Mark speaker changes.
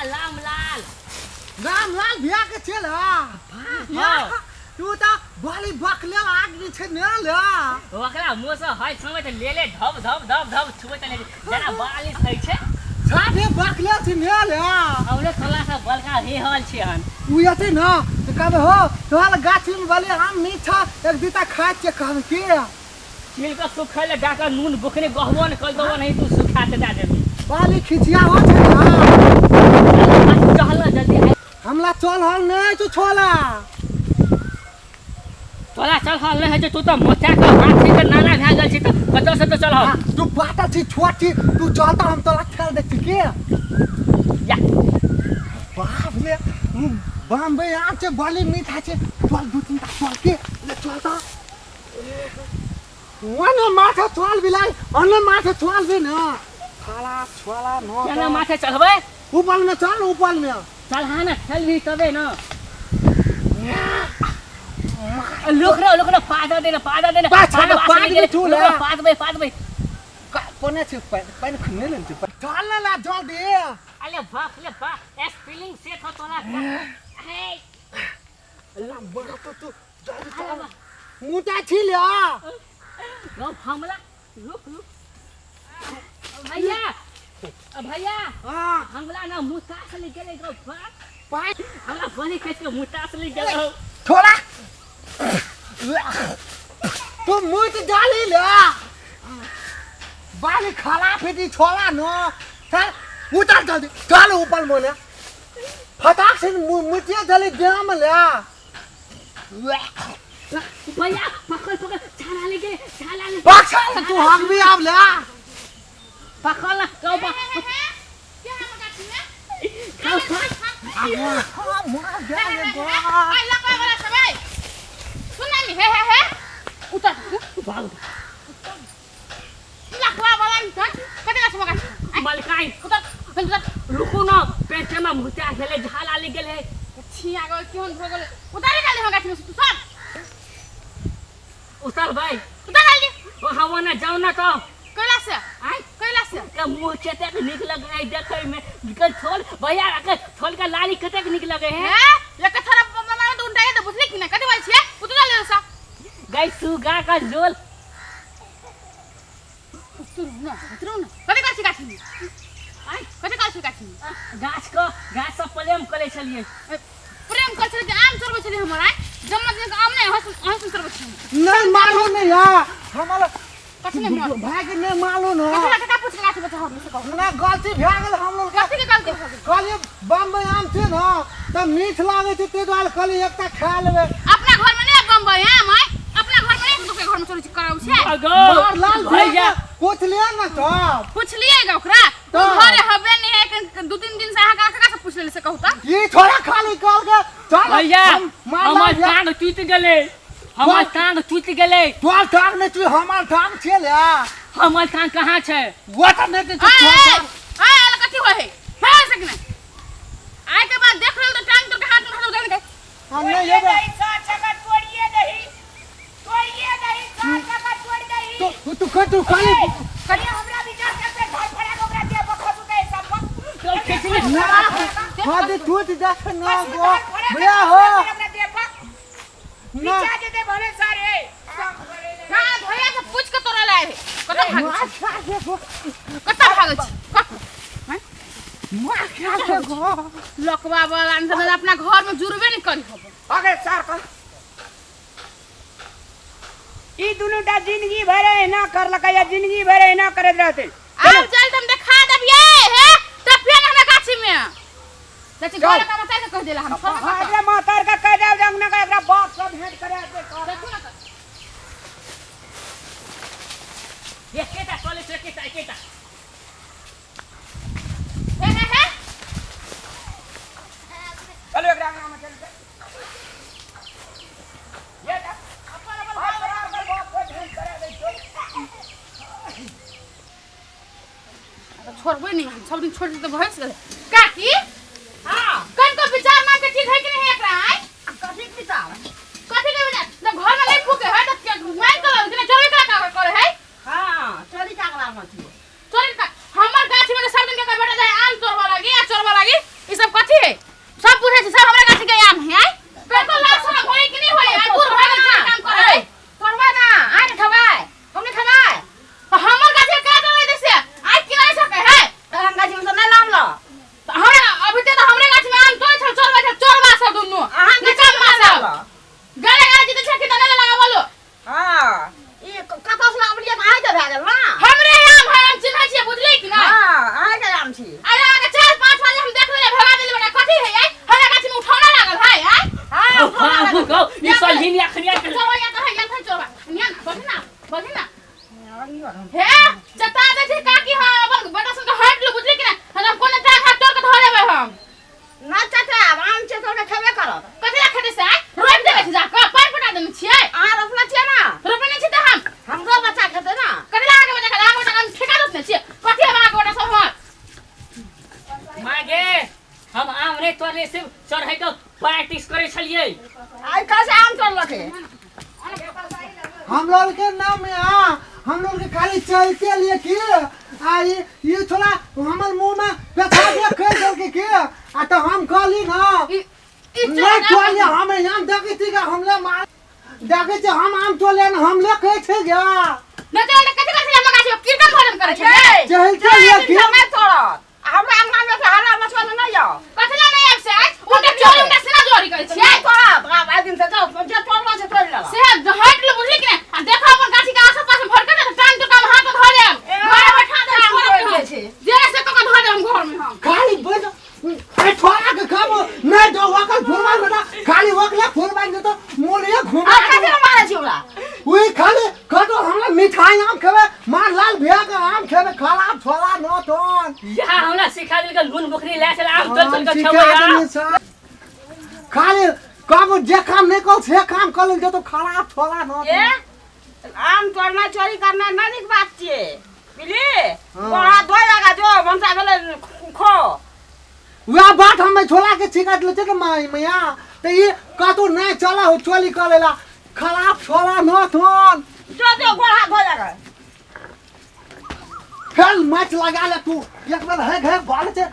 Speaker 1: रामलाल भैया के चल हां तू तो बाली बकले आग छे न ल
Speaker 2: ओकरा मोस हाय समय त ले धब धब धब धब छुबे त ले जना बाली छै छे
Speaker 1: साथे बकले छे न ल
Speaker 2: औरे थोड़ा सा बलका हे हल छे हन
Speaker 1: उ यते न त कहबे हो तोहर गाछी में वाले आम मीठा एक दीता खा के कहबे के
Speaker 2: छिल का सुखले डाका नून बुखने गहबो न कल दबो नहीं तू सुखा के दे देबी
Speaker 1: बाली खिचिया हो छे
Speaker 2: चल जल्दी
Speaker 1: हमला चल हल नहीं तू छोला
Speaker 2: तोला चल हल नहीं है तू तो मोटा का हाथ से नाना भा गेल छी त कतो से तो चल हल
Speaker 1: तू बाटा छी छोटी तू चलता हम तोला खेल देखती के
Speaker 2: या
Speaker 1: बाप ले बम्बई आम छे बाली मीठा छे चल दू तीन चल के ले चलता वने माथा चल बिलाई अन्ने माथा चल बे न खाला छोला न
Speaker 2: केना माथे चढ़बे
Speaker 1: ऊपर में चल ऊपर में
Speaker 2: चल हां ना खेल भी तबे न लोक रे पादा देना पाद बे
Speaker 1: कोने छे पानी खने लेन छे चल ला जल दे
Speaker 2: अले भाग ले बा एस फीलिंग से हो तोला हे
Speaker 1: अल्लाह बड़ा तो तू जल्दी चल मुटा छी ले
Speaker 2: रो हमला रुक भैया
Speaker 1: हां
Speaker 2: हमला ना मुता से ले गेले गो पाई हमरा बनी कह के मुता से ले गेले
Speaker 1: छोड़ा तू मुट डाली ले बाली खाला फेटी छोला न चल उतार जल्दी चल ऊपर मोने फटाक से मुटिया जल्दी जाम ले
Speaker 2: भैया पकड़ छाला ले
Speaker 1: पकड़ तू हम भी आव ले
Speaker 2: पकड़ ना कहो बा
Speaker 3: क्या हम गाछी में
Speaker 1: खाओ मार जा ले गो
Speaker 3: आई लगा वाला सबे सुन नहीं हे उतर
Speaker 2: भाग
Speaker 3: लखवा वाला उतर कते गाछ में गाछ
Speaker 2: मलकाई
Speaker 3: उतर
Speaker 2: रुको ना पेट में मुता गेले झाला ले गेले
Speaker 3: छिया गो क्यों हो गेले उतारे डाले हम गाछ में तू सब
Speaker 2: उतर भाई
Speaker 3: उतर डाल दे
Speaker 2: ओ हवा ना जाओ ना तो
Speaker 3: कैला से
Speaker 2: का मुंह चेते निक लग रहा है देखे में निकल छोल भैया रख छोल का लाली कते निक लगे हैं
Speaker 3: लेके थोड़ा मामा तो उंटाए तो बुझली कि ना कते वाल छिए उतर ले सा
Speaker 2: गाइस सुगा का झोल
Speaker 3: उतरो ना कते गाछ गाछ में कते गाछ में
Speaker 2: गाछ सब प्रेम करे छलिए
Speaker 3: प्रेम कर छलिए आम चोरबे छलिए हमरा जन्म दिन आम नहीं हंस चोरबे छलिए
Speaker 1: नहीं मालूम नहीं यार हमारा
Speaker 3: कथि नहीं मालूम
Speaker 1: भाई के नहीं मालूम हो
Speaker 3: कते पूछ के गाछ बता हम से कहू
Speaker 1: ना गलती भ गेल हम लोग
Speaker 3: कथि के गलती हो गेल
Speaker 1: कहलिए बम्बई आम छे न त मीठ लागे छे ते द्वारा कहलिए एकटा खा लेबे
Speaker 3: अपना घर में नहीं बम्बई है मैं अपना घर में नहीं दूसरे घर में चोरी कराऊ छे
Speaker 1: मार लाल भैया पूछ लिया ना सब
Speaker 3: पूछ लिएगा ओकरा तू घरे हबे नहीं है कि दो तीन दिन से आहा का से पूछ ले से कहू त
Speaker 1: ये थोड़ा खाली कल के चल
Speaker 2: भैया हमर टांग टूट गेले हमर टांग टूट गेले
Speaker 1: तोर टांग नहीं तू हमार टांग छे ले
Speaker 2: हमर टांग कहां छे
Speaker 1: वो त नहीं तू
Speaker 3: हां आला कथि होय है सकने आय के बाद देख रहल त टांग तोर के हाथ में हाथ उधर के
Speaker 1: हम नहीं ये
Speaker 3: साथ जगह तोड़िए नहीं साथ जगह तोड़ दही
Speaker 1: तू कटू खाली
Speaker 3: कनी हमरा विचार करते घर फड़ा के ओकरा दे बखसु दे सब
Speaker 2: तो खिचले
Speaker 1: ना हाथ टूट जात ना गो भैया हो ना
Speaker 3: विचार दे भले सारे हां भैया से पूछ के तोरा लाए कत भाग छी
Speaker 1: मार खा के गो
Speaker 3: लकवा वाला अंदर अपना घर में जुरबे नहीं करी हो
Speaker 1: आगे चार कर
Speaker 4: ई दुनुटा जिंदगी भर ना कर लका जिंदगी भर ना करत रहते
Speaker 3: अब चल तुम देखा दबिए है तब फिर हमरा गाछी में चाची घर का मत कह देला हम सब
Speaker 4: अरे मातार का कह जाओ जंग ना का एकरा बाप सब भेंट करे दे
Speaker 3: देखो ना
Speaker 2: ये केटा चले से केटा
Speaker 3: है
Speaker 4: चलो एकरा में चल ये
Speaker 3: छोड़बे नहीं सब दिन छोड़ दे तो भैंस गए काकी हां कन को विचार मां के ठीक है कि नहीं एकरा आय कथि विचार कथि के विचार ना घर में ले फूके है तो मार कर कि चोरी का करे है
Speaker 4: हां चोरी का कला मत
Speaker 3: चोरी का हमर गाछ में सब दिन के बेटा जाए आम चोरवा लागी या चोरवा लागी ई बोली ना हे चता दे छी का की हां अपन बेटा सन के हट लो बुझली कि ना हम कोने टा हाथ तोड़ के धो लेबै हम
Speaker 5: ना चाचा आम छै तो खेबे करब
Speaker 3: कथि ला खेते से रोप देबे छी जा का पार पटा देने छियै
Speaker 5: अहाँ रोपना छियै ना
Speaker 3: रोपने छी त हम
Speaker 5: हमरो बच्चा खेते ना
Speaker 3: कथि ला आगे बता आगे बता हम ठेका रोपने छियै कथि अब आगे बता सब हम
Speaker 2: मागे हम आम रे तोरे से चढ़ै के प्रैक्टिस करे छलिए।
Speaker 5: आई कैसे आम तोड़लके
Speaker 1: हम लोग के नाम में हम लोग के खाली चलते लिए कि ये थोड़ा हमर मुंह में पेछा दे कर दल के आ तो हम कहली ना नहीं तोले हम यहाँ देखे थी का हमले मार देखे छे हम आम तोले न हमले कहे छे गा
Speaker 3: न तो कथि कथि ला मगा छी कीर्तन भजन करे छै
Speaker 1: चलते लिए कि
Speaker 5: समय तोड़त हमरा अंगना में से हरा मछुआ नहीं जाओ
Speaker 3: कथि ला नहीं आब से उनके चोरी उनके सेना चोरी करे छियै
Speaker 5: नहीं तोड़त आइ दिन से जाओ जे तोड़ना से तोड़ लेला
Speaker 3: से हट लो बुझली कि ना देखो अपन गाछी के आस-पास में भर के ना टांग तो काम हाथ धो ले घर बैठा दे छोड़
Speaker 5: छै
Speaker 3: जे से तो धो दे हम घर में हम
Speaker 1: खाली बज ए छोरा के खाबो नहीं दो वकल फुलवान बेटा खाली वकला फुलवान दे तो मोलिया घुमा
Speaker 5: आ कैसे मारे छी ओला
Speaker 1: ओई खाली कतो हमरा मिठाई आम खेबे मार लाल भिया के आम खेबे खराब छोला न तोन
Speaker 2: यहाँ हमरा सिखा दिल के लून बुखरी ले चल आम चल के खेबो यार।
Speaker 1: खाली कब जे काम नहीं कर से काम कर ले तो खराब छोला न
Speaker 5: ए आम तोड़ना चोरी करना ना निक बात छियै बुझली बड़ा धोइ लगा जो भंसा भेले खो
Speaker 1: वह बात हमें छोला के छिकाट ले तो माई मैया तो ये कतो नहीं चला हो चोली करेला खराब छोला न तोन
Speaker 5: जो गोड़ा धोइ लगा
Speaker 1: फिर मैच लगा ले तू एक बार है बाल से